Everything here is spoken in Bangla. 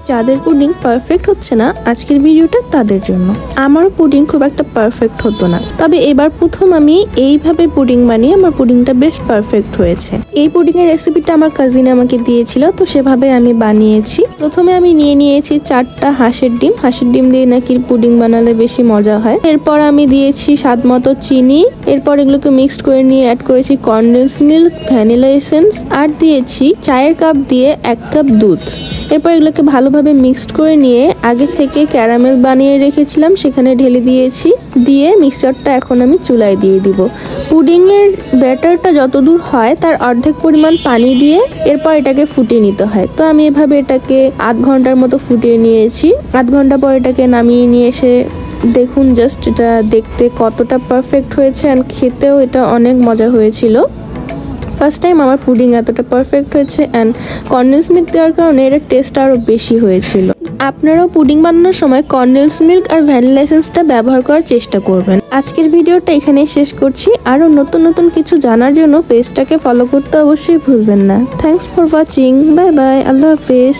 যাদের পুডিং পারফেক্ট হচ্ছে না, আজকের ভিডিওটা তাদের জন্য। আমারও পুডিং খুব একটা পারফেক্ট হতো না, তবে এবার প্রথম আমি এইভাবে পুডিং বানিয়ে আমার পুডিংটা বেশ পারফেক্ট হয়েছে। এই পুডিং এর রেসিপিটা আমার কাজিন আমাকে দিয়েছিল, তো সেভাবে আমি বানিয়েছি। প্রথমে আমি নিয়ে নিয়েছি 4টা হাঁসের ডিম। হাঁসের ডিম দিয়ে নাকি পুডিং বানালে বেশি মজা হয়। এরপর আমি দিয়েছি স্বাদ মতো চিনি। এরপর এগুলোকে মিক্সড করে নিয়ে অ্যাড করেছি কনডেন্স মিল্ক, ভ্যানিলা এসেন্স, আর দিয়েছি চায়ের কাপ দিয়ে 1 কাপ দুধ। এরপর এগুলোকে ভালোভাবে মিক্সড করে নিয়ে আগে থেকে ক্যারামেল বানিয়ে রেখেছিলাম সেখানে ঢেলে দিয়েছি। দিয়ে মিক্সচারটা এখন আমি চুলায় দিয়ে দিব। পুডিং এর ব্যাটারটা যতদূর হয় তার অর্ধেক পরিমাণ পানি দিয়ে এরপর এটাকে ফুটিয়ে নিতে হয়। তো আমি এভাবে এটাকে আধ ঘন্টার মতো ফুটিয়ে নিয়েছি। আধ ঘন্টা পর এটাকে নামিয়ে নিয়ে এসে দেখুন জাস্ট এটা দেখতে কতটা পারফেক্ট হয়েছে, আর খেতেও এটা অনেক মজা হয়েছিল। ফার্স্ট টাইম আমার পুডিং এতটা পারফেক্ট হয়েছে, অ্যান্ড কনডেন্স মিল্ক দেওয়ার কারণে এর টেস্ট আরও বেশি হয়েছিল। আপনারাও পুডিং বানানোর সময় কনডেন্স মিল্ক আর ভ্যানিলা এসেন্সটা ব্যবহার করার চেষ্টা করবেন। আজকের ভিডিওটা এখানেই শেষ করছি। আরও নতুন নতুন কিছু জানার জন্য পেজটাকে ফলো করতে অবশ্যই ভুলবেন না। Thanks for watching. Bye bye. আল্লাহ হাফেজ।